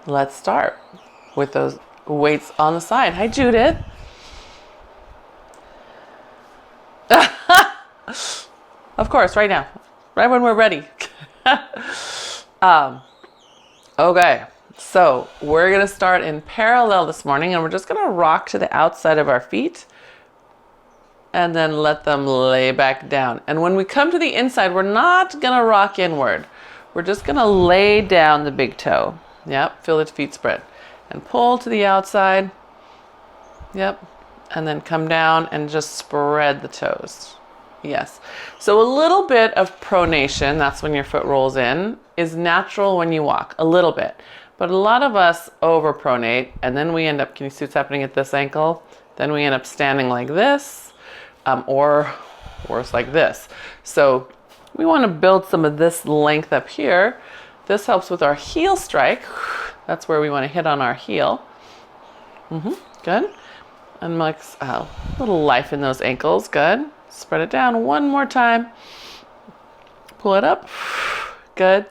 let's start with those weights on the side. Hi, Judith. Of course, right now, right when we're ready. Okay, so we're gonna start in parallel this morning, and we're just gonna rock to the outside of our feet and then let them lay back down. And when we come to the inside, we're not gonna rock inward. We're just gonna lay down the big toe. Yep, feel the feet spread. And pull to the outside. Yep, and then come down and just spread the toes. Yes. So a little bit of pronation, that's when your foot rolls in, is natural when you walk, a little bit. But a lot of us overpronate, and then we end up, can you see what's happening at this ankle? Then we end up standing like this, or worse, like this. So we want to build some of this length up here. This helps with our heel strike. That's where we want to hit on our heel. Good. And like a little life in those ankles. Good. Spread it down one more time. Pull it up. Good.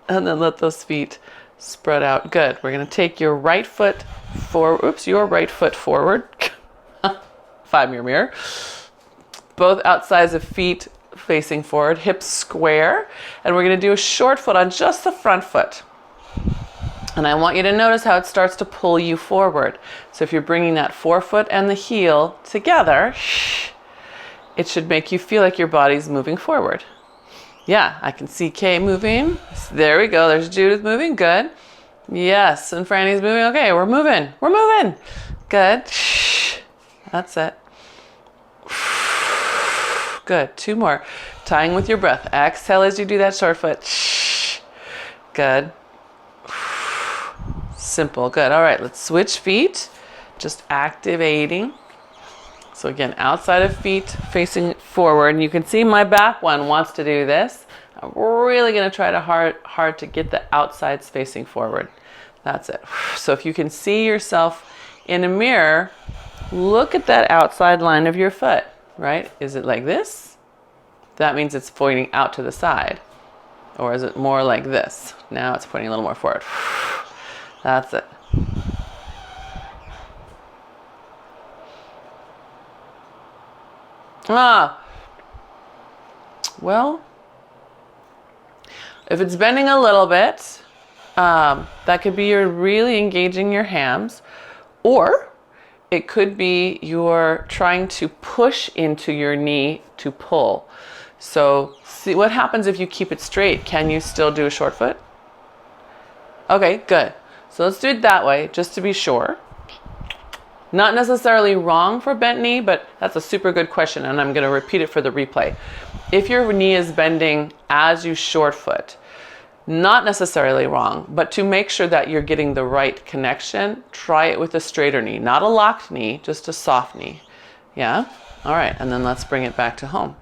And then let those feet spread out. Good. We're going to take your right foot forward. Oops, your right foot forward. 5-mirror mirror. Both outsides of feet facing forward. Hips square. And we're going to do a short foot on just the front foot. And I want you to notice how it starts to pull you forward. So if you're bringing that forefoot and the heel together, it should make you feel like your body's moving forward. Yeah, I can see Kay moving. There we go. There's Judith moving. Good. Yes, and Franny's moving. Okay, we're moving. We're moving. Good. That's it. Good. 2 more. Tying with your breath. Exhale as you do that short foot. Good. Simple. Good. All right, let's switch feet. Just activating. So again, outside of feet facing forward. And you can see my back one wants to do this. I'm really going to try to hard to get the outsides facing forward. That's it. So if you can see yourself in a mirror, look at that outside line of your foot, right? Is it like this? That means it's pointing out to the side. Or is it more like this? Now it's pointing a little more forward. That's it. Well, if it's bending a little bit, that could be you're really engaging your hams, or it could be you're trying to push into your knee to pull. So see what happens if you keep it straight. Can you still do a short foot? Okay, good. So let's do it that way, just to be sure. Not necessarily wrong for bent knee, but that's a super good question, and I'm going to repeat it for the replay. If your knee is bending as you short foot, not necessarily wrong, but to make sure that you're getting the right connection, try it with a straighter knee. Not a locked knee, just a soft knee. Yeah? All right, and then let's bring it back to home.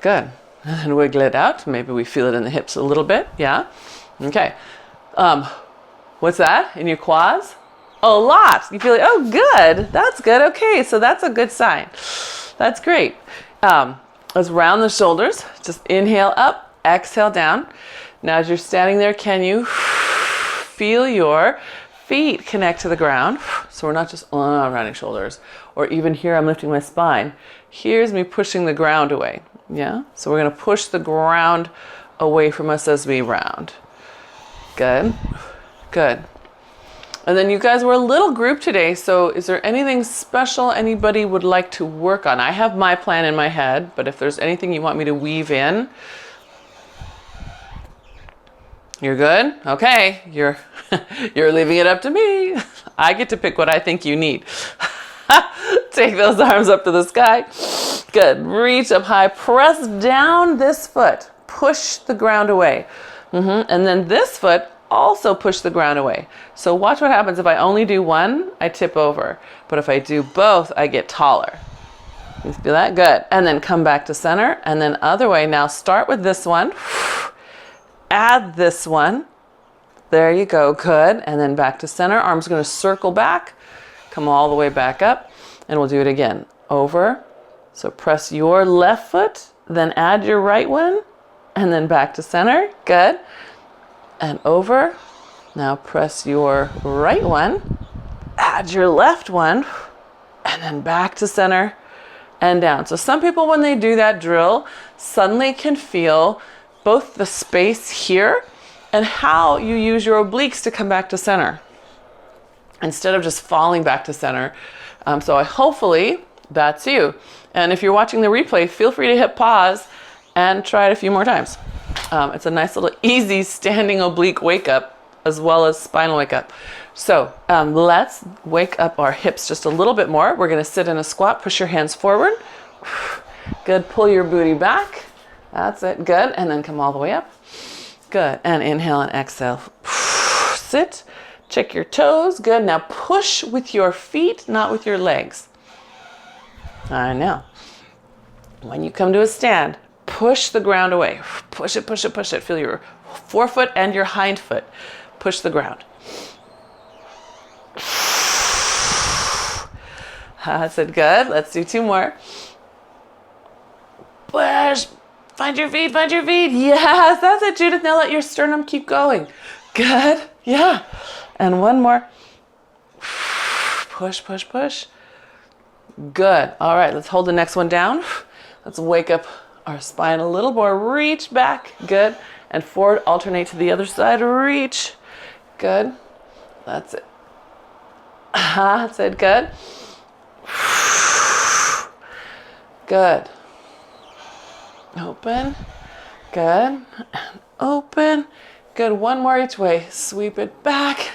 Good. And wiggle it out. Maybe we feel it in the hips a little bit. Yeah? Okay. What's that? In your quads? A lot. You feel like, oh, good. That's good. Okay, so that's a good sign. That's great. Let's round the shoulders. Just inhale up, exhale down. Now as you're standing there, can you feel your feet connect to the ground? So we're not just rounding shoulders. Or even here, I'm lifting my spine. Here's me pushing the ground away. Yeah? So we're going to push the ground away from us as we round. Good. Good. And then you guys were a little group today, so is there anything special anybody would like to work on? I have my plan in my head, but if there's anything you want me to weave in, you're good? Okay, you're leaving it up to me. I get to pick what I think you need. Take those arms up to the sky. Good. Reach up high. Press down this foot. Push the ground away. And then this foot, also push the ground away. So watch what happens if I only do one, I tip over. But if I do both, I get taller. You feel that? Good. And then come back to center. And then other way. Now start with this one. Add this one. There you go. Good. And then back to center. Arms going to circle back. Come all the way back up. And we'll do it again. Over. So press your left foot. Then add your right one. And then back to center. Good. And over. Now press your right one, add your left one, and then back to center and down. So some people, when they do that drill, suddenly can feel both the space here and how you use your obliques to come back to center instead of just falling back to center. So hopefully that's you. And if you're watching the replay, feel free to hit pause and try it a few more times. It's a nice little easy standing oblique wake up as well as spinal wake up. So let's wake up our hips just a little bit more. We're going to sit in a squat, push your hands forward. Good, pull your booty back. That's it, good. And then come all the way up. Good, and inhale and exhale. Sit, check your toes, good. Now push with your feet, not with your legs. I know. When you come to a stand, push the ground away. Push it, push it, push it. Feel your forefoot and your hind foot. Push the ground. That's it, good. Let's do 2 more. Push. Find your feet, find your feet. Yes, that's it, Judith. Now let your sternum keep going. Good, yeah. And 1 more. Push, push, push. Good. All right, let's hold the next one down. Let's wake up our spine a little more. Reach back, good. And forward, alternate to the other side, reach. Good. That's it. That's it, good. Good. Open. Good. Open. Good. 1 more each way. Sweep it back.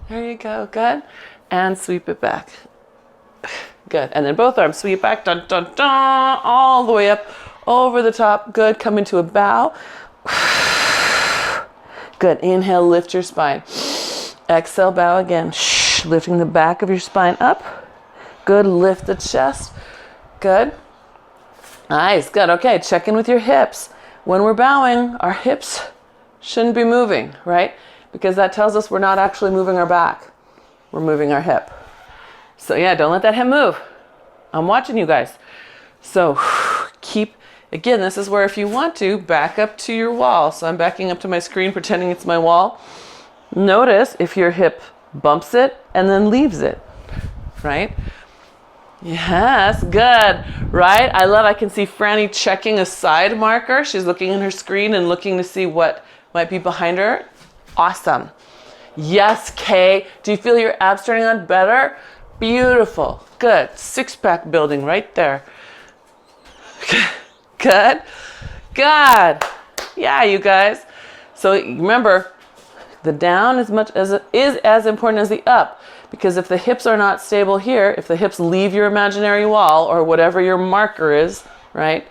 There you go. Good. And sweep it back. Good. And then both arms sweep back. Dun, dun, dun. All the way up. Over the top. Good. Come into a bow. Good. Inhale. Lift your spine. Exhale. Bow again. Lifting the back of your spine up. Good. Lift the chest. Good. Nice, good. Okay, check in with your hips. When we're bowing, our hips shouldn't be moving, right? Because that tells us we're not actually moving our back. We're moving our hip. So yeah, don't let that hip move. I'm watching you guys. So keep, again, this is where if you want to, back up to your wall. So I'm backing up to my screen, pretending it's my wall. Notice if your hip bumps it and then leaves it, right? Yes, good, right? I can see Franny checking a side marker. She's looking in her screen and looking to see what might be behind her. Awesome. Yes, Kay. Do you feel your abs turning on better? Beautiful. Good. 6-pack building right there. Good. Good. Yeah, you guys. So remember, the down is as important as the up. Because if the hips are not stable here, if the hips leave your imaginary wall or whatever your marker is, right,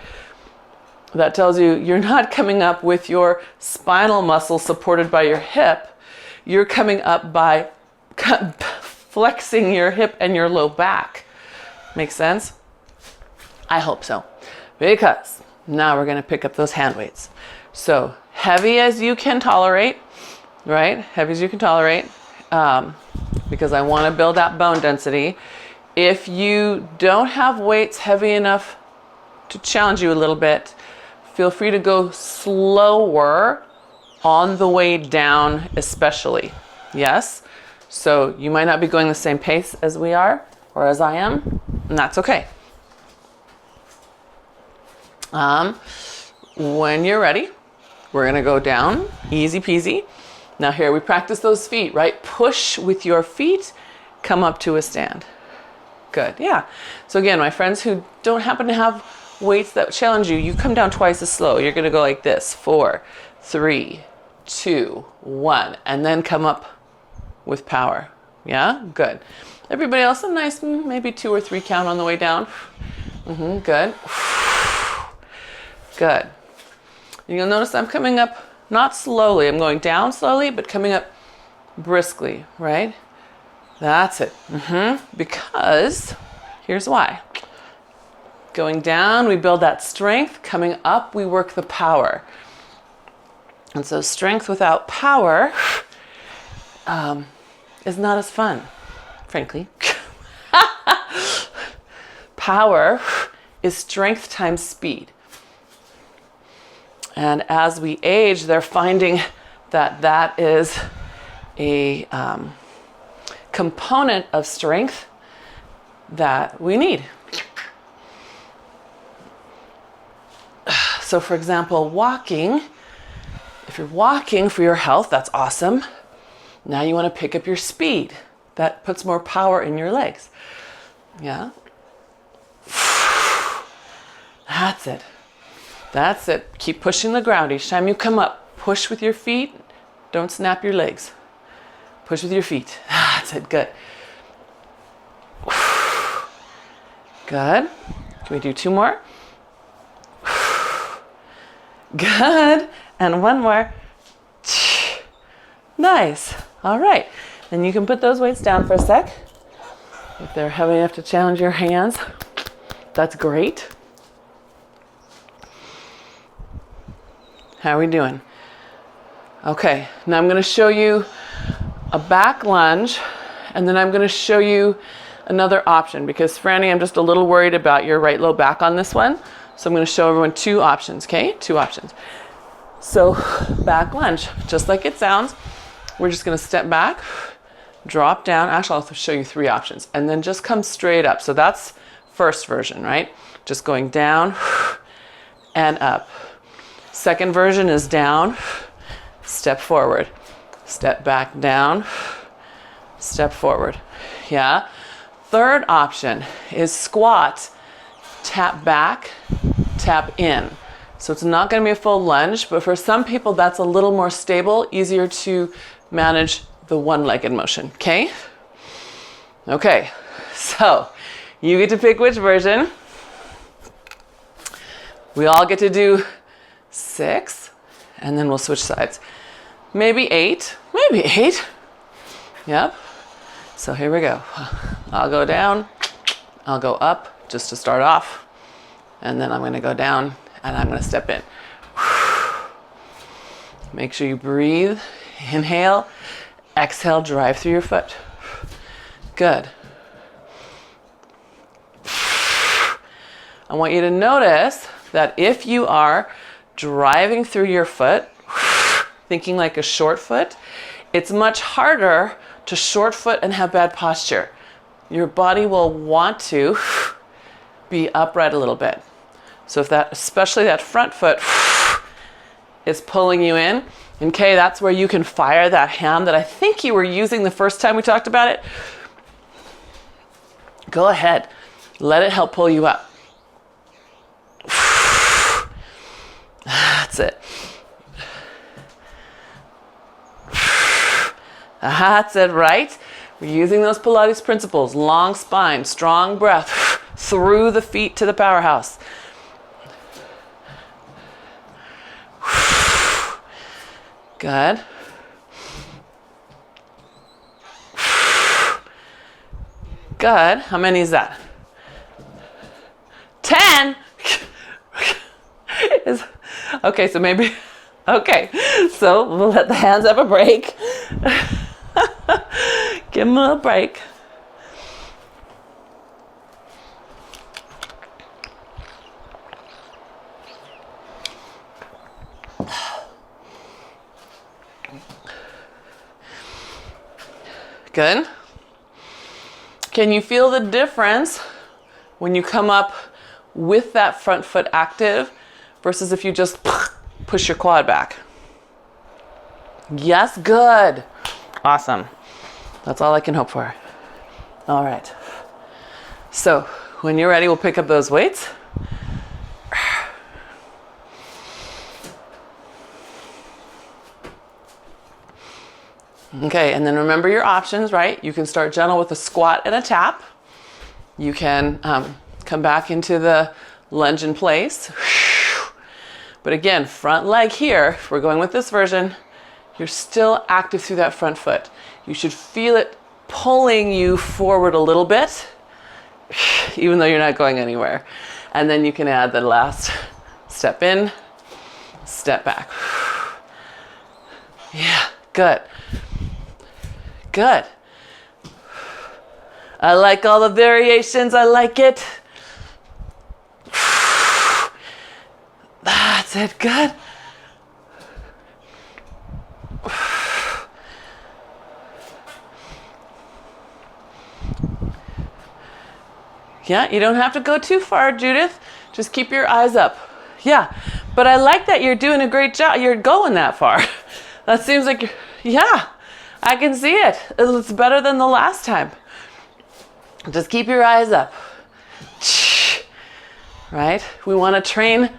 that tells you you're not coming up with your spinal muscle supported by your hip. You're coming up by flexing your hip and your low back. Make sense? I hope so. Because now we're going to pick up those hand weights. So heavy as you can tolerate, right? Heavy as you can tolerate. Because I want to build that bone density. If you don't have weights heavy enough to challenge you a little bit, feel free to go slower on the way down, especially. Yes? So you might not be going the same pace as we are or as I am, and that's okay. When you're ready, we're going to go down, easy peasy. Now here, we practice those feet, right? Push with your feet, come up to a stand. Good, yeah. So again, my friends who don't happen to have weights that challenge you, you come down twice as slow. You're gonna go like this, 4, 3, 2, 1, and then come up with power. Yeah, good. Everybody else, a nice, maybe 2 or 3 count on the way down. Good. Good. You'll notice I'm coming up not slowly, I'm going down slowly, but coming up briskly, right? That's it. Because, here's why. Going down, we build that strength. Coming up, we work the power. And so strength without power is not as fun, frankly. Power is strength times speed. And as we age, they're finding that that is a component of strength that we need. So for example, walking, if you're walking for your health, that's awesome. Now you want to pick up your speed. That puts more power in your legs. Yeah. That's it. That's it. Keep pushing the ground. Each time you come up, push with your feet. Don't snap your legs. Push with your feet. That's it. Good. Good. Can we do 2 more? Good. And 1 more. Nice. All right. Then you can put those weights down for a sec. If they're heavy enough to challenge your hands, that's great. How are we doing? Okay. Now I'm going to show you a back lunge, and then I'm going to show you another option because Franny, I'm just a little worried about your right low back on this one. So I'm going to show everyone 2 options, okay? 2 options. So back lunge, just like it sounds, we're just going to step back, drop down. Actually, I'll show you 3 options and then just come straight up. So that's first version, right? Just going down and up. Second version is down, step forward, step back down, step forward. Yeah. Third option is squat, tap back, tap in. So it's not going to be a full lunge, but for some people that's a little more stable, easier to manage the one-legged motion, okay? Okay, so you get to pick which version. We all get to do 6, and then we'll switch sides. Maybe 8, maybe 8. Yep. So here we go. I'll go down, I'll go up just to start off, and then I'm going to go down and I'm going to step in. Make sure you breathe. Inhale, exhale, drive through your foot. Good. I want you to notice that if you are driving through your foot, thinking like a short foot, it's much harder to short foot and have bad posture. Your body will want to be upright a little bit. So if that, especially that front foot is pulling you in, okay, that's where you can fire that hand that I think you were using the first time we talked about it. Go ahead. Let it help pull you up. That's it. That's it, right? We're using those Pilates principles. Long spine, strong breath through the feet to the powerhouse. Good. Good. How many is that? 10? Okay, so maybe, okay. So we'll let the hands have a break. Give them a little break. Good. Can you feel the difference when you come up with that front foot active versus if you just push your quad back? Yes, good. Awesome. That's all I can hope for. All right. So when you're ready, we'll pick up those weights. Okay, and then remember your options, right? You can start gentle with a squat and a tap. You can come back into the lunge in place. But again, front leg here, if we're going with this version, you're still active through that front foot. You should feel it pulling you forward a little bit, even though you're not going anywhere. And then you can add the last step in, step back. Yeah, good. Good. I like all the variations. I like it. That's it. Good. Yeah, you don't have to go too far, Judith. Just keep your eyes up. Yeah, but I like that you're doing a great job. You're going that far. That seems like, yeah, I can see it. It's better than the last time. Just keep your eyes up. Right? We want to train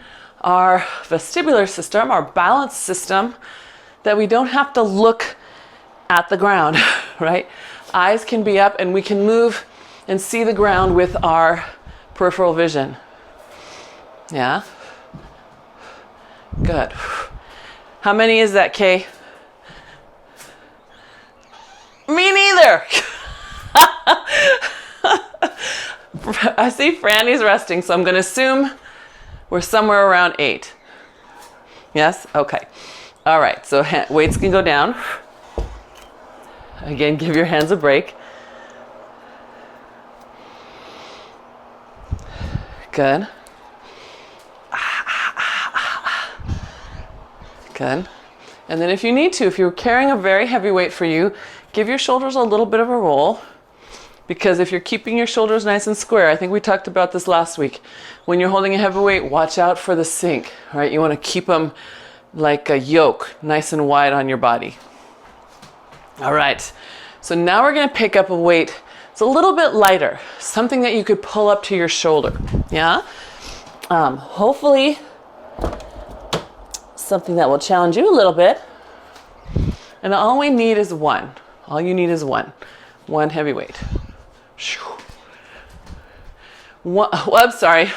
our vestibular system, our balance system, that we don't have to look at the ground, right? Eyes can be up and we can move and see the ground with our peripheral vision. Yeah? Good. How many is that, Kay? Me neither. I see Franny's resting, so I'm going to assume we're somewhere around 8. Yes? Okay. All right, so weights can go down. Again, give your hands a break. Good. Good. And then if you need to, if you're carrying a very heavy weight for you, give your shoulders a little bit of a roll. Because if you're keeping your shoulders nice and square, I think we talked about this last week. When you're holding a heavy weight, watch out for the sink, right? You want to keep them like a yoke, nice and wide on your body. All right. So now we're going to pick up a weight. It's a little bit lighter, something that you could pull up to your shoulder. Yeah. Hopefully something that will challenge you a little bit. And all we need is one. All you need is one heavy weight. I'm sorry,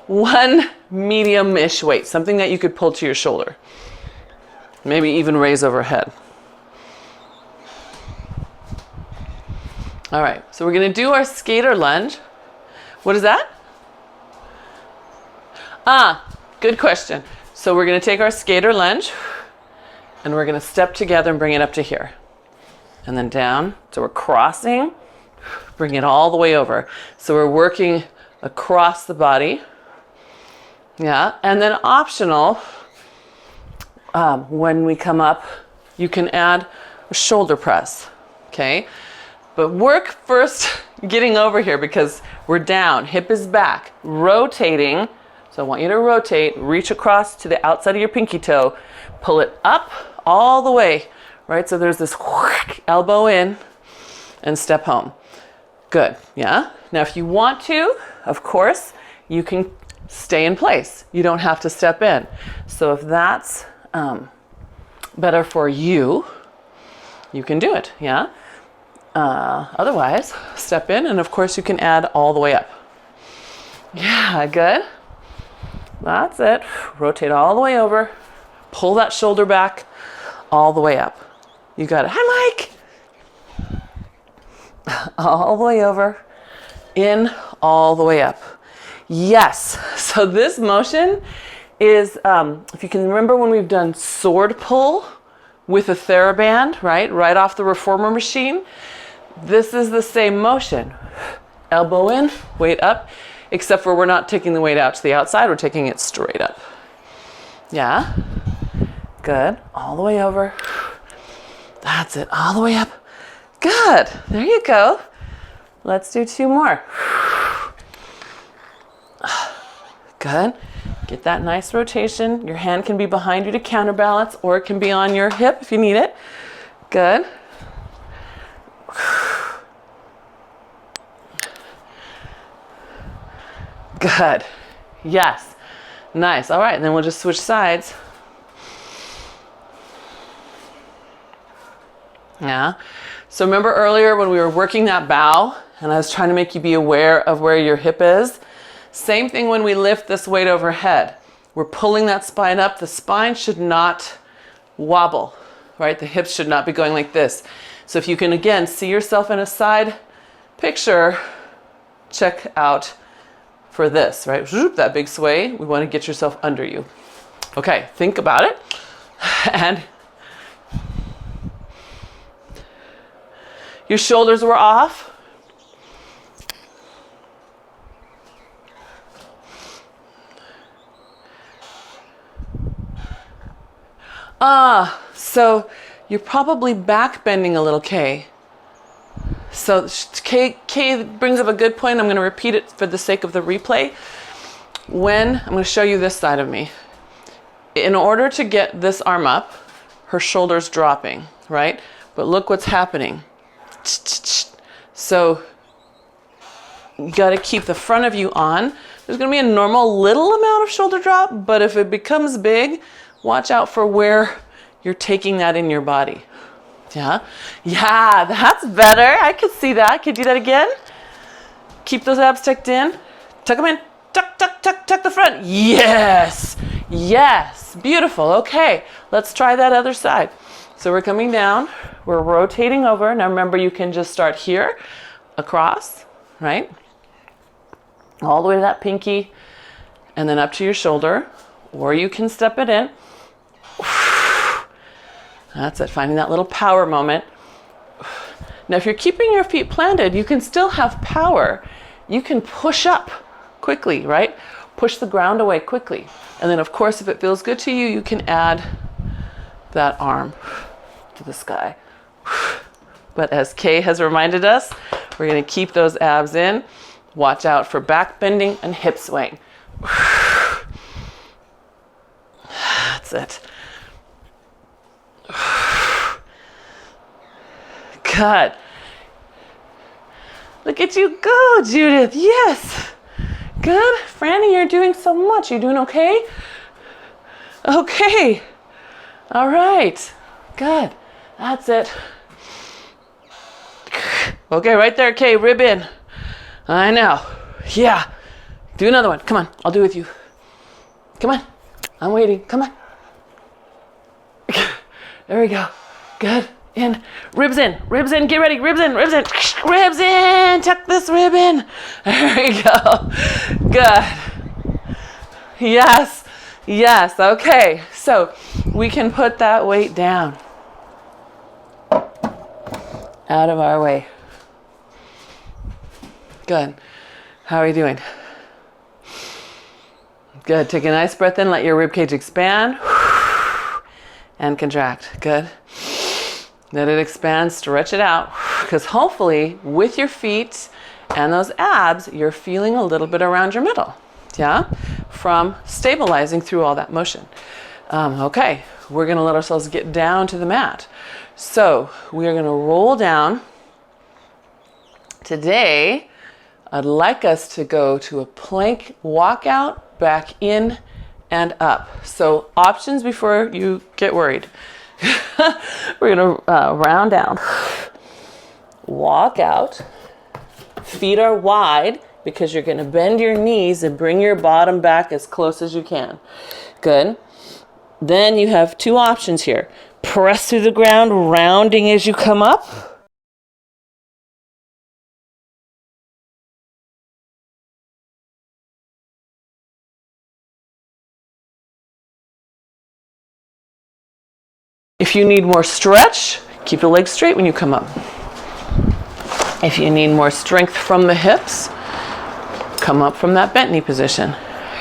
one medium-ish weight, something that you could pull to your shoulder. Maybe even raise overhead. All right, so we're going to do our skater lunge. What is that? Good question. So we're going to take our skater lunge and we're going to step together and bring it up to here. And then down. So we're crossing, bring it all the way over. So we're working across the body. Yeah, and then optional, when we come up, you can add a shoulder press, okay? But work first getting over here because we're down, hip is back, rotating. So I want you to rotate, reach across to the outside of your pinky toe, pull it up all the way, right? So there's this elbow in and step home. Good, yeah? Now if you want to, of course, you can stay in place. You don't have to step in. So if that's better for you, you can do it, yeah? Otherwise, step in and of course you can add all the way up. Yeah, good. That's it. Rotate all the way over. Pull that shoulder back all the way up. You got it. Hi, Mike. All the way over. In, all the way up. Yes. So this motion is, if you can remember when we've done sword pull with a TheraBand, right off the reformer machine, this is the same motion. Elbow in, weight up, except for we're not taking the weight out to the outside, we're taking it straight up. Yeah, good, all the way over. That's it, all the way up. Good, there you go. Let's do 2 more. Good, get that nice rotation. Your hand can be behind you to counterbalance, or it can be on your hip if you need it. Good. Good. Yes. Nice. All right. And then we'll just switch sides. Yeah. So remember earlier when we were working that bow and I was trying to make you be aware of where your hip is? Same thing when we lift this weight overhead. We're pulling that spine up. The spine should not wobble, right? The hips should not be going like this. So if you can, again, see yourself in a side picture, check out for this, right? That big sway, we want to get yourself under you. Okay, think about it. And your shoulders were off. So you're probably back bending a little, Kay. So Kay brings up a good point. I'm going to repeat it for the sake of the replay. I'm going to show you this side of me. In order to get this arm up, her shoulder's dropping, right? But look what's happening. So you got to keep the front of you on. There's going to be a normal little amount of shoulder drop, but if it becomes big, watch out for where you're taking that in your body. Yeah, that's better. I could see that. Can you do that again? Keep those abs tucked in. Tuck them in. Tuck the front. Yes. Beautiful. Okay, let's try that other side. So we're coming down. We're rotating over. Now remember, you can just start here, across, right? All the way to that pinky, and then up to your shoulder, or you can step it in. That's it, finding that little power moment. Now, if you're keeping your feet planted, you can still have power. You can push up quickly, right? Push the ground away quickly. And then, of course, if it feels good to you, you can add that arm to the sky. But as Kay has reminded us, we're going to keep those abs in. Watch out for back bending and hip swaying. That's it. God. Look at you go, Judith. Yes. Good. Franny, you're doing so much. You doing okay? Okay. All right. Good. That's it. Okay, right there, Kay. Rib in. I know. Yeah. Do another one. Come on. I'll do it with you. Come on. I'm waiting. Come on. There we go. Good. In. Ribs in. Ribs in. Get ready. Ribs in. Ribs in. Ribs in. Tuck this rib in. There we go. Good. Yes. Okay. So we can put that weight down. Out of our way. Good. How are you doing? Good. Take a nice breath in. Let your rib cage expand. And contract. Good. Let it expand. Stretch it out. Because hopefully with your feet and those abs, you're feeling a little bit around your middle. Yeah? From stabilizing through all that motion. Okay. We're going to let ourselves get down to the mat. So we are going to roll down. Today, I'd like us to go to a plank walkout, back in and up. So options before you get worried. We're going to round down. Walk out. Feet are wide because you're going to bend your knees and bring your bottom back as close as you can. Good. Then you have two options here. Press through the ground, rounding as you come up. If you need more stretch, keep the legs straight when you come up. If you need more strength from the hips, come up from that bent knee position.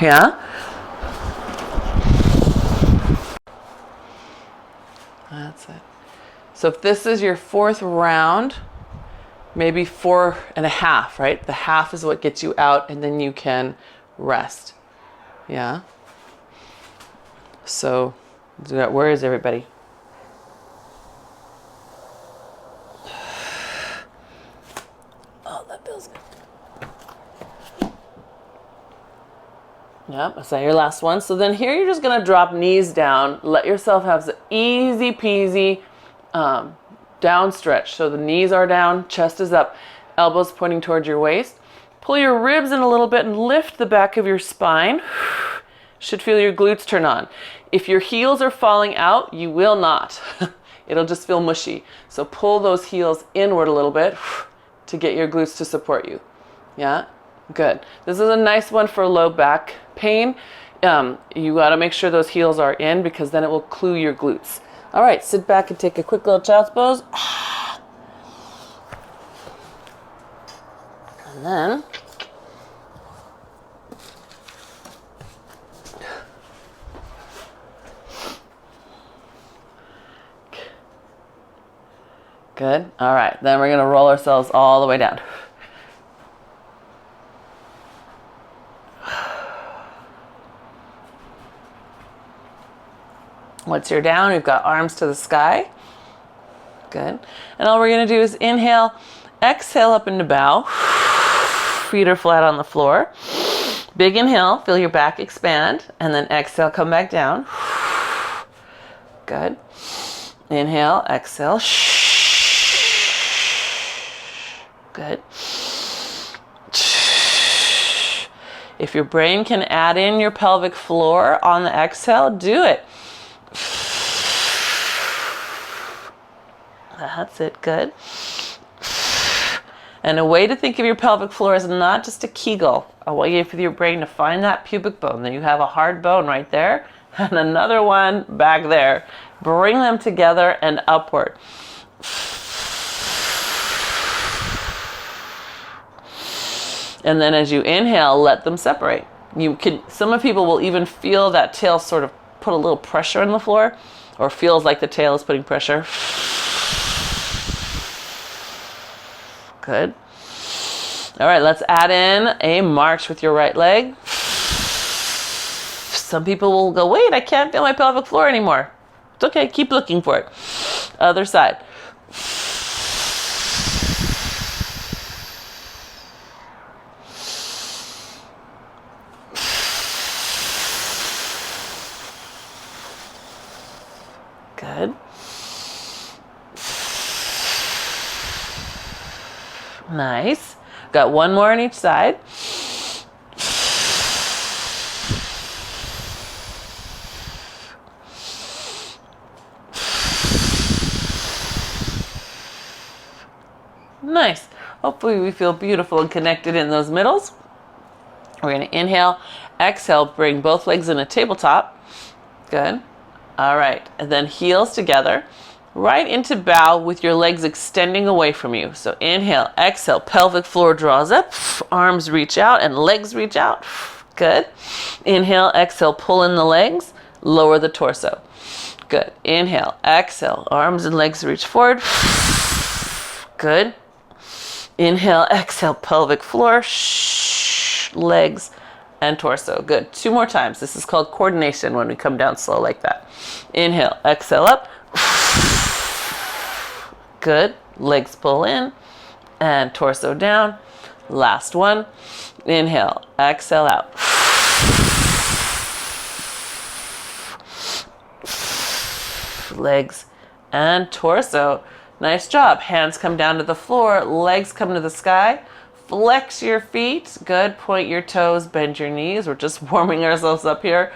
Yeah? That's it. So if this is your fourth round, maybe 4.5, right? The half is what gets you out, and then you can rest. Yeah? So, where is everybody? Yep, is that your last one? So then here you're just going to drop knees down. Let yourself have the easy peasy down stretch. So the knees are down, chest is up, elbows pointing towards your waist. Pull your ribs in a little bit and lift the back of your spine. Should feel your glutes turn on. If your heels are falling out, you will not. It'll just feel mushy. So pull those heels inward a little bit to get your glutes to support you. Yeah? Good. This is a nice one for low back pain. You got to make sure those heels are in because then it will clue your glutes. All right, sit back and take a quick little child's pose. And then Good. All right. Then we're going to roll ourselves all the way down. Once you're down, we've got arms to the sky. Good. And all we're going to do is inhale, exhale up into bow. Feet are flat on the floor. Big inhale, feel your back expand, and then exhale, come back down. Good. Inhale, exhale. Good. If your brain can add in your pelvic floor on the exhale, do it. That's it. Good. And a way to think of your pelvic floor is not just a Kegel. A way for your brain to find that pubic bone. Then you have a hard bone right there and another one back there. Bring them together and upward. And then as you inhale, let them separate. Some people will even feel that tail sort of put a little pressure on the floor, or feels like the tail is putting pressure. Good. All right, let's add in a march with your right leg. Some people will go, wait, I can't feel my pelvic floor anymore. It's okay, keep looking for it. Other side. Good. Nice. Got one more on each side. Nice. Hopefully we feel beautiful and connected in those middles. We're going to inhale, exhale, bring both legs in a tabletop. Good. All right. And then heels together. Right into bow with your legs extending away from you. So inhale, exhale, pelvic floor draws up, arms reach out and legs reach out. Good. Inhale, exhale, pull in the legs, lower the torso. Good. Inhale, exhale, arms and legs reach forward. Good. Inhale, exhale, pelvic floor, legs and torso. Good. 2 more times. This is called coordination when we come down slow like that. Inhale, exhale up. Good. Legs pull in and torso down. Last one. Inhale, exhale out. Legs and torso. Nice job. Hands come down to the floor, legs come to the sky. Flex your feet. Good. Point your toes, bend your knees. We're just warming ourselves up here.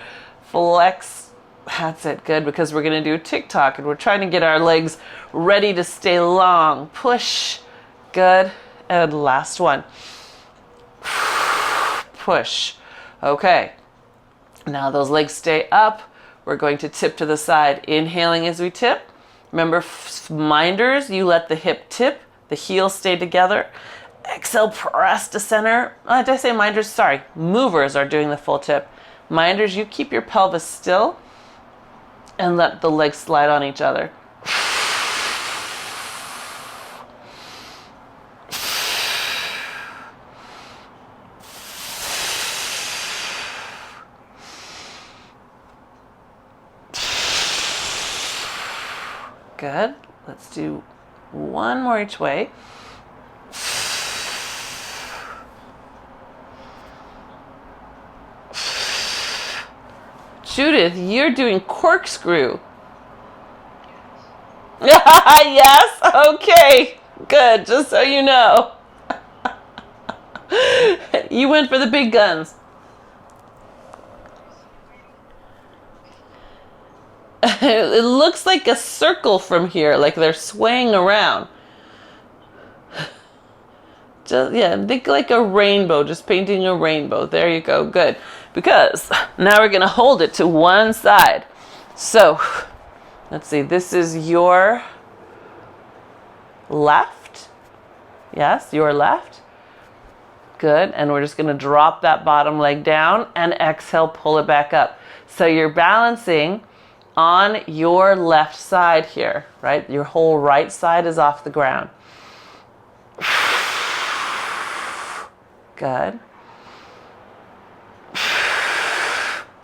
Flex. That's it. Good, because we're going to do TikTok and we're trying to get our legs ready to stay long. Push. Good. And last one. Push. Okay. Now those legs stay up. We're going to tip to the side. Inhaling as we tip. Remember, minders, you let the hip tip. The heels stay together. Exhale, press to center. Did I say minders? Sorry. Movers are doing the full tip. Minders, you keep your pelvis still and let the legs slide on each other. Good. Let's do one more each way. Judith, you're doing corkscrew. Yes? Okay. Good. Just so you know. You went for the big guns. It looks like a circle from here, like they're swaying around. Just, yeah, think like a rainbow, just painting a rainbow. There you go. Good. Because now we're going to hold it to one side. So, let's see. This is your left. Yes, your left. Good. And we're just going to drop that bottom leg down and exhale, pull it back up. So you're balancing on your left side here, right? Your whole right side is off the ground. Good.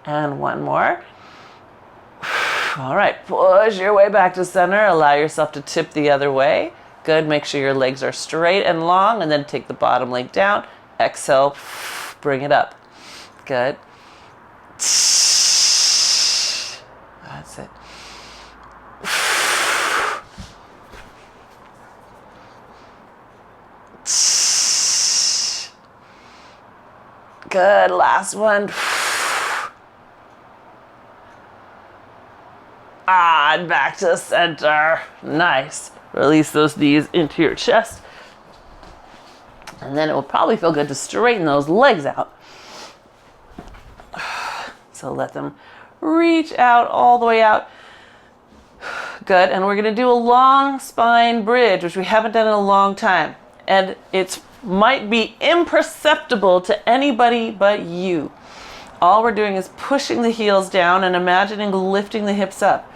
And one more. All right, push your way back to center. Allow yourself to tip the other way. Good, make sure your legs are straight and long, and then take the bottom leg down. Exhale, bring it up. Good. That's it. Good, last one. And back to center. Nice. Release those knees into your chest. And then it will probably feel good to straighten those legs out. So let them reach out all the way out. Good. And we're going to do a long spine bridge, which we haven't done in a long time. And it might be imperceptible to anybody but you. All we're doing is pushing the heels down and imagining lifting the hips up.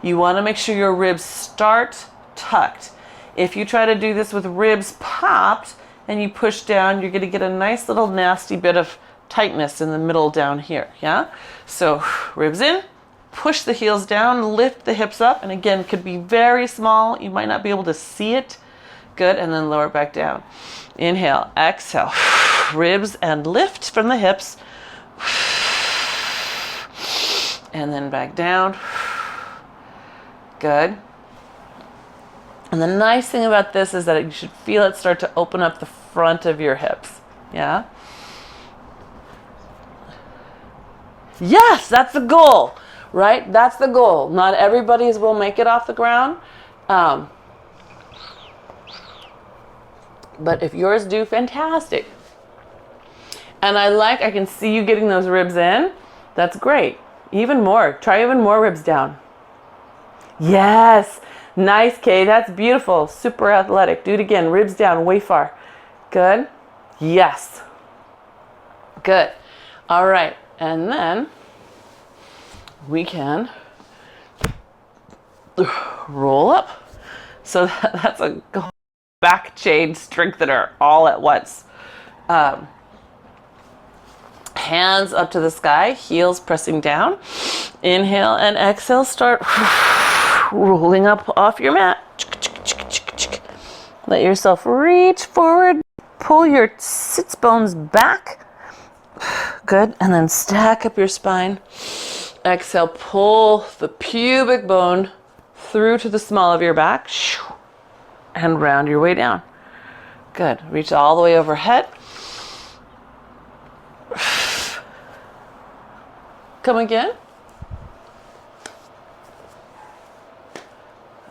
You want to make sure your ribs start tucked. If you try to do this with ribs popped and you push down, you're going to get a nice little nasty bit of tightness in the middle down here. Yeah? So ribs in, push the heels down, lift the hips up, and again, could be very small. You might not be able to see it. Good, and then lower it back down. Inhale, exhale, ribs and lift from the hips. And then back down. Good. And the nice thing about this is that you should feel it start to open up the front of your hips. Yeah? Yes, that's the goal, right? That's the goal. Not everybody's will make it off the ground. But if yours do, fantastic. And I can see you getting those ribs in. That's great. Even more. Try even more ribs down. Yes. Nice, Kay. That's beautiful. Super athletic. Do it again. Ribs down way far. Good. Yes. Good. All right. And then we can roll up. So that's a back chain strengthener all at once. Hands up to the sky, heels pressing down. Inhale and exhale, start rolling up off your mat. Let yourself reach forward, pull your sits bones back. Good, and then stack up your spine. Exhale, pull the pubic bone through to the small of your back and round your way down. Good, reach all the way overhead. Come again.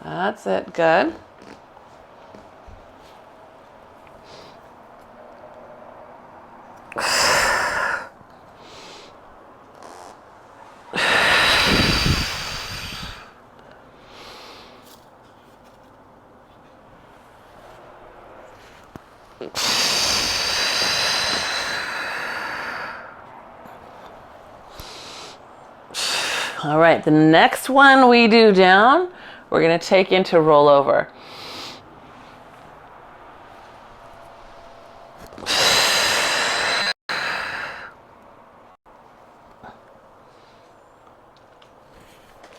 That's it. Good. All right, the next one we do down, we're going to take into rollover.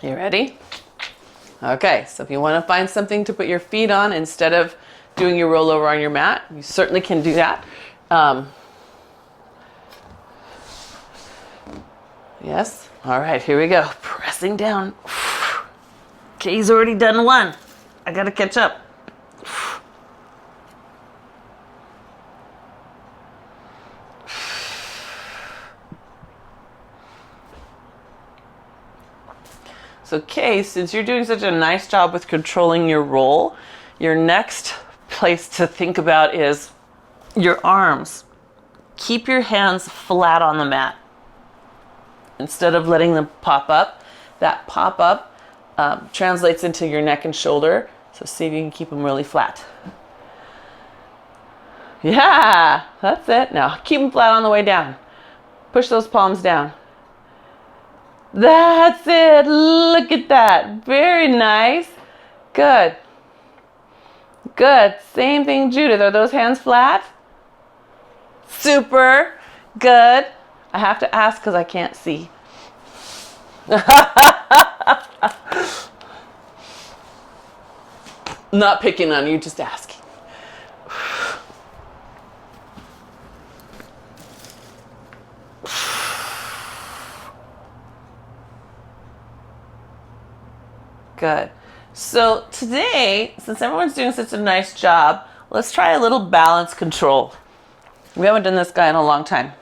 You ready? Okay, so if you want to find something to put your feet on instead of doing your rollover on your mat, you certainly can do that. Yes? All right, here we go. Pressing down. Kay's already done one. I got to catch up. So Kay, since you're doing such a nice job with controlling your roll, your next place to think about is your arms. Keep your hands flat on the mat. Instead of letting them pop up, that pop up translates into your neck and shoulder. So see if you can keep them really flat. Yeah, that's it. Now keep them flat on the way down. Push those palms down. That's it. Look at that. Very nice. Good. Good. Same thing, Judith. Are those hands flat? Super. Good. I have to ask because I can't see. Not picking on you, just asking. Good. So today, since everyone's doing such a nice job, let's try a little balance control. We haven't done this guy in a long time.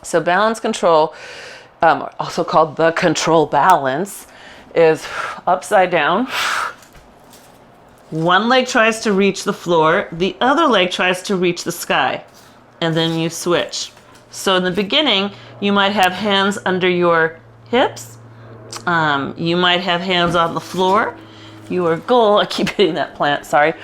So balance control, also called the control balance, is upside down. One leg tries to reach the floor, the other leg tries to reach the sky, and then you switch. So in the beginning, you might have hands under your hips. You might have hands on the floor. Your goal, I keep hitting that plant, sorry.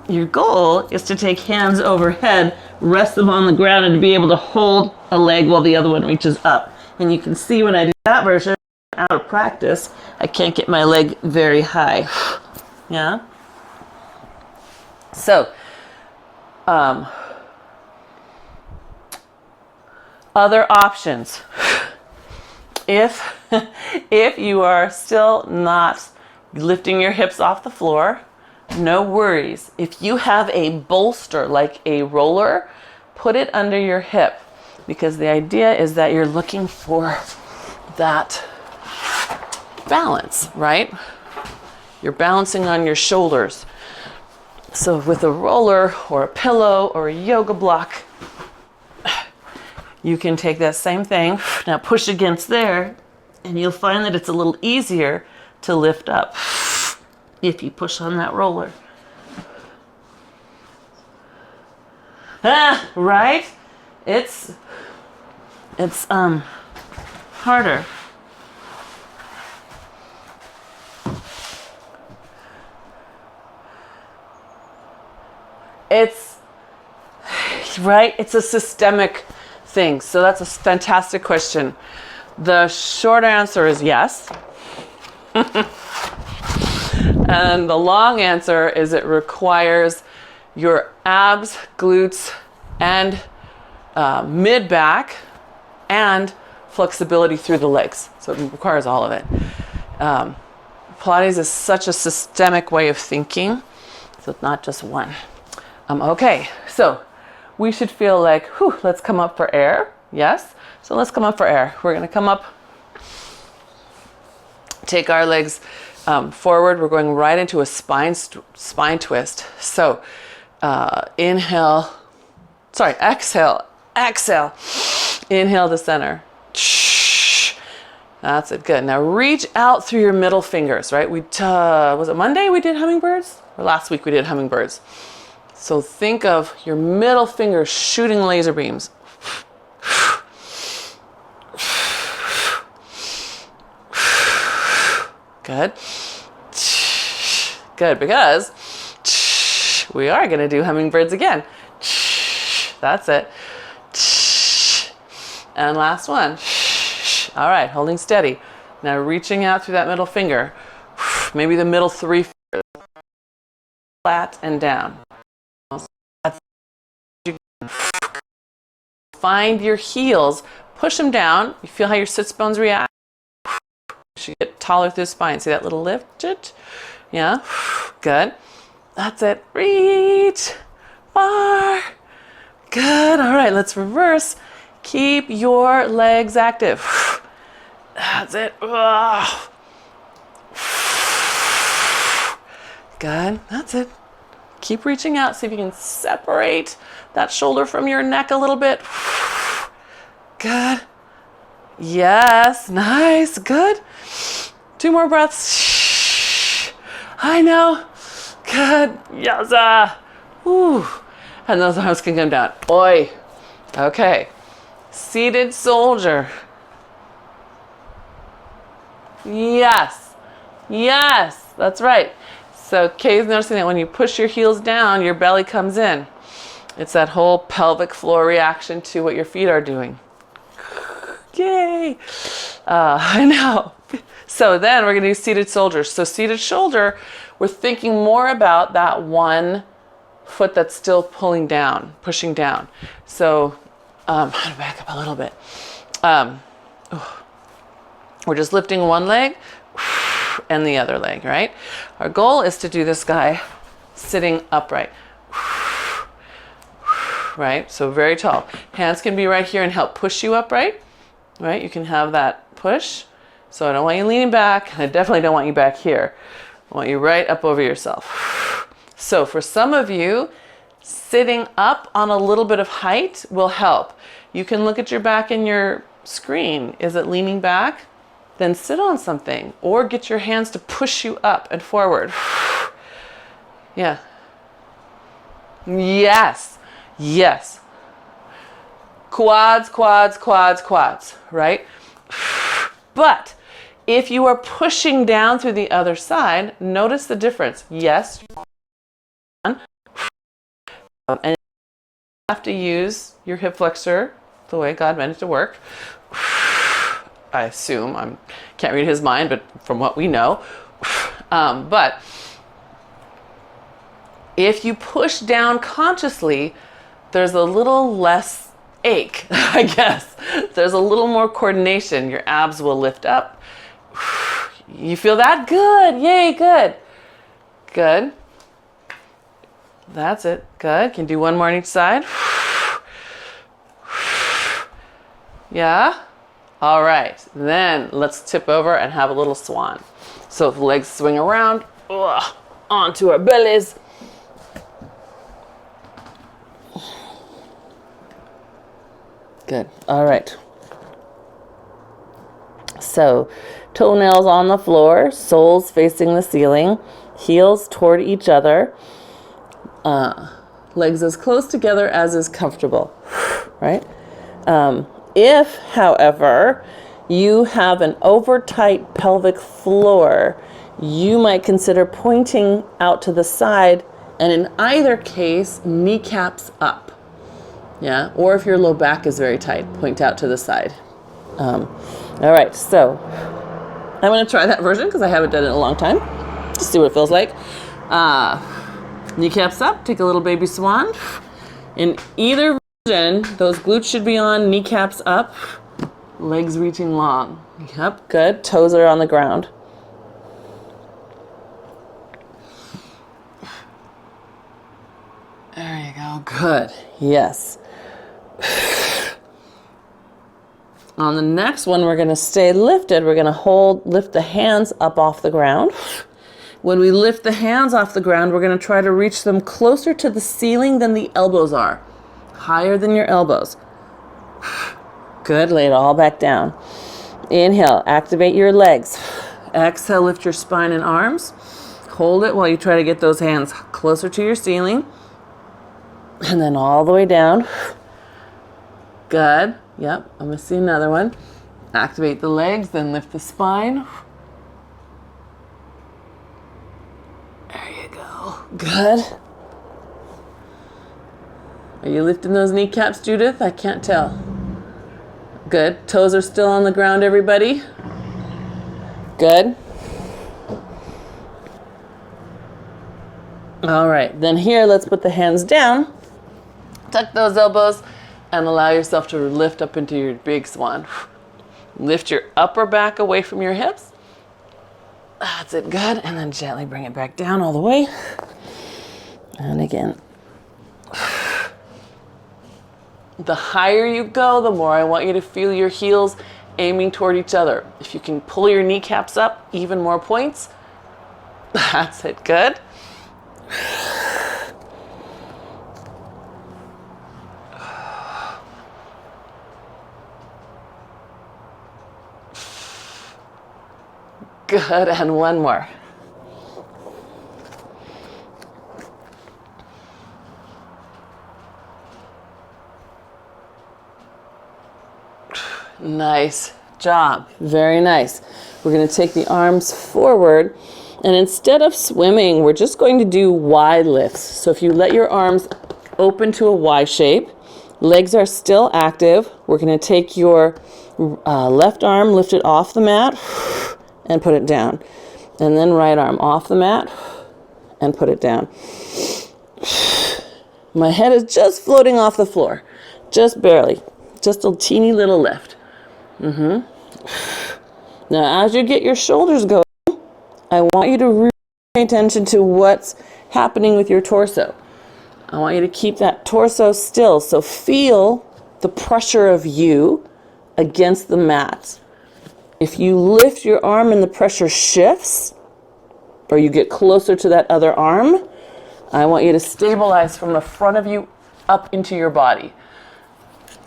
Your goal is to take hands overhead, rest them on the ground, and to be able to hold a leg while the other one reaches up. And you can see when I do that version, out of practice, I can't get my leg very high. Yeah? So, other options. If you are still not lifting your hips off the floor, no worries. If you have a bolster like a roller, put it under your hip, because the idea is that you're looking for that balance, right? You're balancing on your shoulders. So with a roller or a pillow or a yoga block, you can take that same thing, now push against there, and you'll find that it's a little easier to lift up if you push on that roller. Right? It's harder. It's right, it's a systemic thing. So that's a fantastic question. The short answer is yes. And the long answer is it requires your abs, glutes, and mid-back, and flexibility through the legs. So it requires all of it. Pilates is such a systemic way of thinking, so it's not just one. Okay, so we should feel like, whew, let's come up for air. Yes? So let's come up for air. We're going to come up, take our legs forward. We're going right into a spine twist. So exhale, exhale. Inhale to center. That's it, good. Now reach out through your middle fingers, right? Was it Monday we did hummingbirds? Or last week we did hummingbirds? So think of your middle finger shooting laser beams. Good. Good, because we are going to do hummingbirds again. That's it. And last one. All right, holding steady. Now reaching out through that middle finger. Maybe the middle three fingers. Flat and down. Find your heels. Push them down. You feel how your sits bones react. You should get taller through the spine. See that little lift? Yeah. Good. That's it. Reach. Far. Good. All right, let's reverse. Keep your legs active. That's it. Good. That's it. Keep reaching out. See if you can separate that shoulder from your neck a little bit. Good. Yes. Nice. Good. 2 more breaths. I know. Good. Yaza. Whew. And those arms can come down. Oi. Okay. Seated soldier. Yes. Yes. That's right. So Kay's noticing that when you push your heels down, your belly comes in. It's that whole pelvic floor reaction to what your feet are doing. Yay. I know. So then we're going to do seated shoulder. So seated shoulder, we're thinking more about that one foot that's still pulling down, pushing down. So I'm going to back up a little bit. We're just lifting one leg and the other leg, right? Our goal is to do this guy sitting upright. Right? So very tall. Hands can be right here and help push you upright. Right? You can have that push. So I don't want you leaning back, and I definitely don't want you back here. I want you right up over yourself. So for some of you, sitting up on a little bit of height will help. You can look at your back in your screen. Is it leaning back? Then sit on something or get your hands to push you up and forward. Yeah. Yes. Yes. Quads, quads, quads, quads, right? But if you are pushing down through the other side, notice the difference. Yes. And you have to use your hip flexor the way God meant it to work. I assume. I can't read his mind, but from what we know. But if you push down consciously, there's a little less ache, I guess. There's a little more coordination. Your abs will lift up. You feel that? Good. Yay, good. Good. That's it. Good. Can you do one more on each side? Yeah? All right, then let's tip over and have a little swan. So if the legs swing around, onto our bellies. Good, all right. So toenails on the floor, soles facing the ceiling, heels toward each other, legs as close together as is comfortable, right? If, however, you have an over-tight pelvic floor, you might consider pointing out to the side, and in either case, kneecaps up. Yeah, or if your low back is very tight, point out to the side. All right, so I'm going to try that version because I haven't done it in a long time. Just see what it feels like. Kneecaps up, take a little baby swan. In either those glutes should be on, kneecaps up, legs reaching long. Yep, good. Toes are on the ground. There you go. Good. Yes. On the next one, we're going to stay lifted. We're going to lift the hands up off the ground. When we lift the hands off the ground, we're going to try to reach them closer to the ceiling than the elbows are. Higher than your elbows. Good, lay it all back down. Inhale, activate your legs. Exhale, lift your spine and arms. Hold it while you try to get those hands closer to your ceiling. And then all the way down. Good, yep, I'm gonna see another one. Activate the legs, then lift the spine. There you go, good. Are you lifting those kneecaps, Judith? I can't tell. Good. Toes are still on the ground, everybody. Good. All right. Then here, let's put the hands down. Tuck those elbows and allow yourself to lift up into your big swan. Lift your upper back away from your hips. That's it. Good. And then gently bring it back down all the way. And again. The higher you go, the more I want you to feel your heels aiming toward each other. If you can pull your kneecaps up, even more points. That's it. Good. Good. And one more. Nice job. Very nice. We're going to take the arms forward, and instead of swimming, we're just going to do Y lifts. So if you let your arms open to a Y shape, Legs are still active. We're going to take your left arm, lift it off the mat, and put it down. And then right arm off the mat and put it down. My head is just floating off the floor. Just barely. Just a teeny little lift. Now, as you get your shoulders going, I want you to really pay attention to what's happening with your torso. I want you to keep that torso still. So feel the pressure of you against the mat. If you lift your arm and the pressure shifts, or you get closer to that other arm, I want you to stabilize from the front of you up into your body.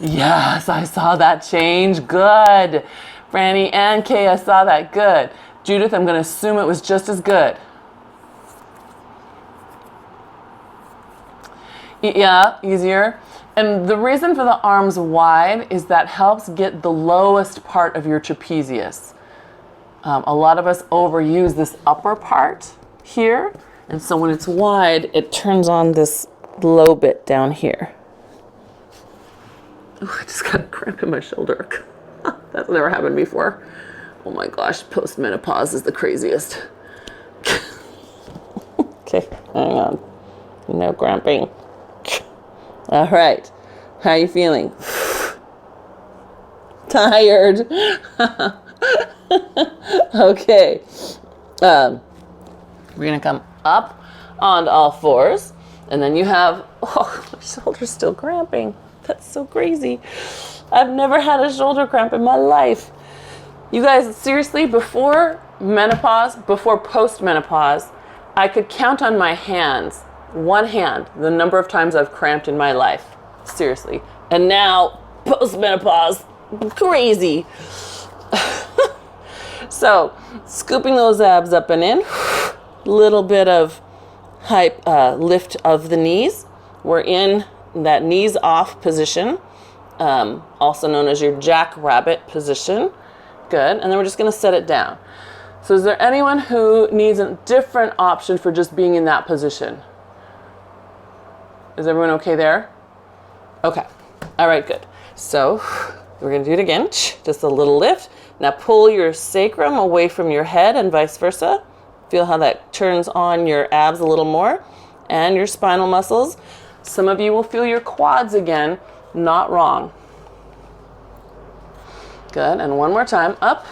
Yes, I saw that change. Good. Franny and Kay, I saw that. Good. Judith, I'm going to assume it was just as good. Yeah, easier. And the reason for the arms wide is that helps get the lowest part of your trapezius. A lot of us overuse this upper part here. And so when it's wide, it turns on this low bit down here. Oh, I just got a cramp in my shoulder. That's never happened before. Oh my gosh, postmenopause is the craziest. Okay, hang on. No cramping. All right. How are you feeling? Tired. Okay. We're going to come up on all fours. And then you have, oh, my shoulder's still cramping. That's so crazy. I've never had a shoulder cramp in my life. You guys, seriously, before menopause, before post-menopause, I could count on my hands, one hand, the number of times I've cramped in my life. Seriously. And now, post-menopause, crazy. So, scooping those abs up and in, little bit of lift of the knees. We're in that knees off position, also known as your jackrabbit position. Good. And then we're just going to set it down. So is there anyone who needs a different option for just being in that position? Is everyone okay there? Okay. All right, good. So we're going to do it again. Just a little lift. Now pull your sacrum away from your head and vice versa. Feel how that turns on your abs a little more and your spinal muscles. Some of you will feel your quads again. Not wrong. Good. And one more time. Up.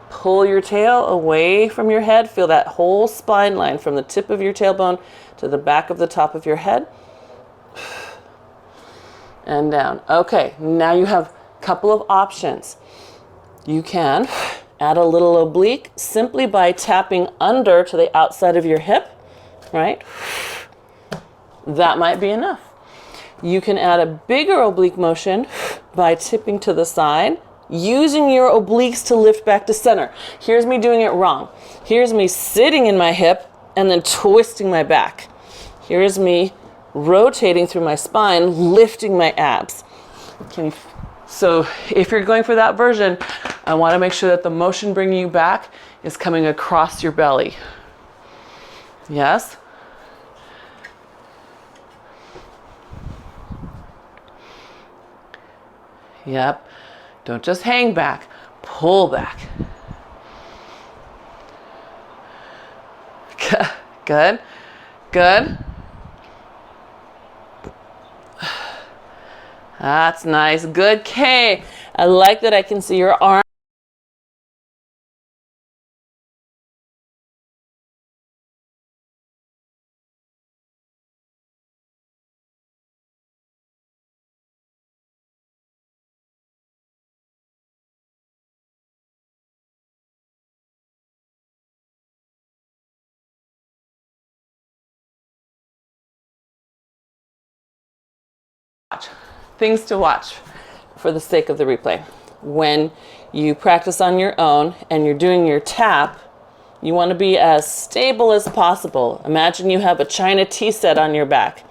Pull your tail away from your head. Feel that whole spine line from the tip of your tailbone to the back of the top of your head. And down. Okay. Now you have a couple of options. You can add a little oblique simply by tapping under to the outside of your hip, right? That might be enough. You can add a bigger oblique motion by tipping to the side, using your obliques to lift back to center. Here's me doing it wrong. Here's me sitting in my hip and then twisting my back. Here's me rotating through my spine, lifting my abs. So if you're going for that version, I want to make sure that the motion bringing you back is coming across your belly. Yes? Yep. Don't just hang back. Pull back. Good. Good. That's nice. Good, Kay. I like that I can see your arm. Things to watch for the sake of the replay. When you practice on your own and you're doing your tap, you want to be as stable as possible. Imagine you have a China tea set on your back.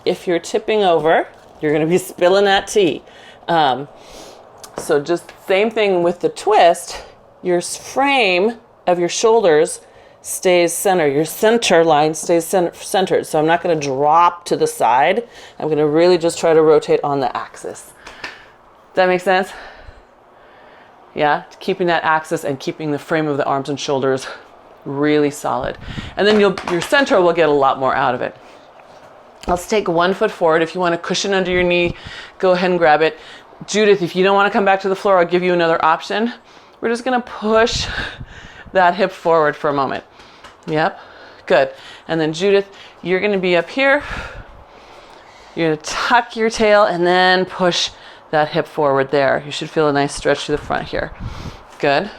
If you're tipping over, you're going to be spilling that tea. So just same thing with the twist. Your frame of your shoulders stays center. Your center line stays centered. So I'm not going to drop to the side. I'm going to really just try to rotate on the axis. Does that make sense? Yeah, keeping that axis and keeping the frame of the arms and shoulders really solid. And then your center will get a lot more out of it. Let's take 1 foot forward. If you want a cushion under your knee, go ahead and grab it. Judith, if you don't want to come back to the floor, I'll give you another option. We're just going to push that hip forward for a moment. Yep, good. And then Judith, you're going to be up here. You're going to tuck your tail and then push that hip forward there. You should feel a nice stretch to the front here. Good.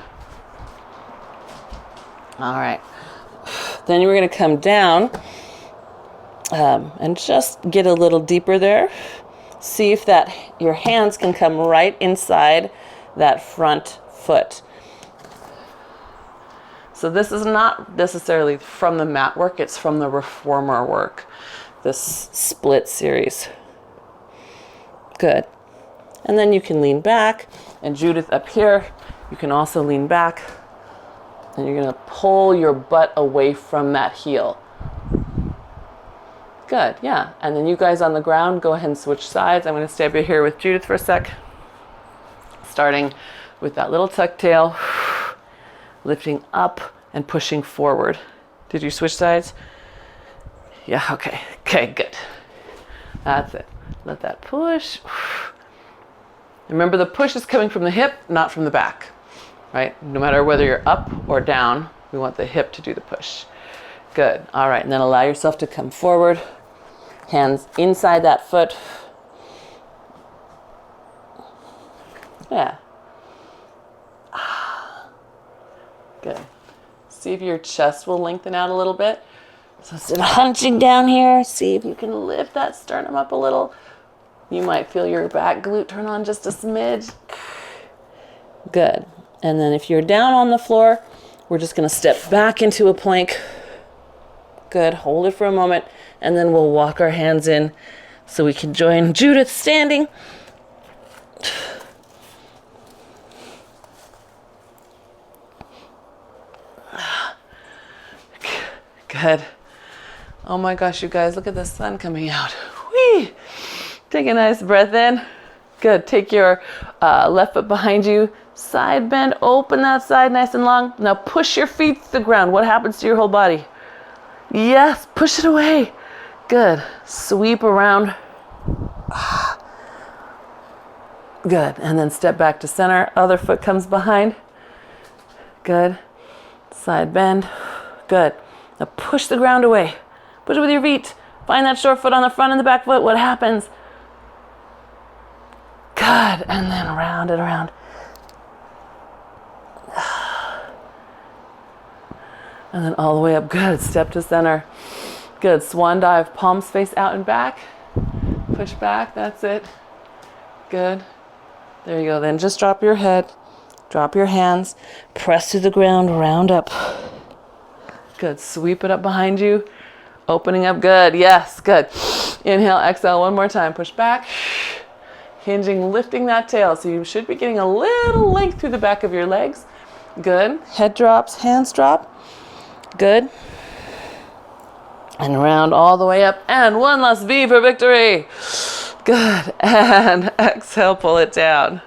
All right. Then we're going to come down and just get a little deeper there. See if your hands can come right inside that front foot. So this is not necessarily from the mat work, it's from the reformer work, this split series. Good. And then you can lean back, and Judith up here, you can also lean back, and you're going to pull your butt away from that heel. Good, yeah. And then you guys on the ground, go ahead and switch sides. I'm going to stay up here with Judith for a sec. Starting with that little tuck tail, lifting up and pushing forward. Did you switch sides? Yeah, okay. Okay, good. That's it. Let that push. Remember, the push is coming from the hip, not from the back, right? No matter whether you're up or down, we want the hip to do the push. Good. All right, and then allow yourself to come forward. Hands inside that foot. Yeah. Good. See if your chest will lengthen out a little bit. So instead of hunching down here, see if you can lift that sternum up a little. You might feel your back glute turn on just a smidge. Good. And then if you're down on the floor, we're just going to step back into a plank. Good. Hold it for a moment, and then we'll walk our hands in so we can join Judith standing. Good. Oh my gosh, you guys, look at the sun coming out. Whee! Take a nice breath in. Good. Take your left foot behind you. Side bend. Open that side nice and long. Now push your feet to the ground. What happens to your whole body? Yes. Push it away. Good. Sweep around. Good. And then step back to center. Other foot comes behind. Good. Side bend. Good. Now push the ground away. Push it with your feet. Find that short foot on the front and the back foot. What happens? Good. And then round it around. And then all the way up. Good. Step to center. Good. Swan dive. Palms face out and back. Push back. That's it. Good. There you go. Then just drop your head. Drop your hands. Press to the ground. Round up. Good. Sweep it up behind you. Opening up. Good. Yes. Good. Inhale. Exhale. One more time. Push back. Hinging. Lifting that tail. So you should be getting a little length through the back of your legs. Good. Head drops. Hands drop. Good. And round all the way up. And one last V for victory. Good. And exhale. Pull it down.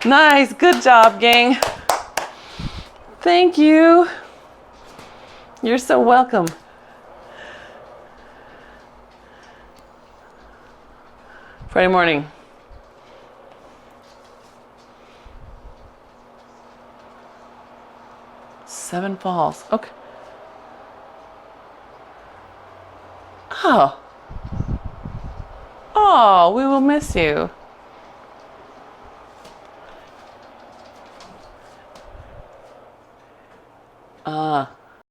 Nice. Good job, gang. Thank you. You're so welcome. Friday morning. Seven falls. Okay. Oh. Oh, we will miss you. Ah.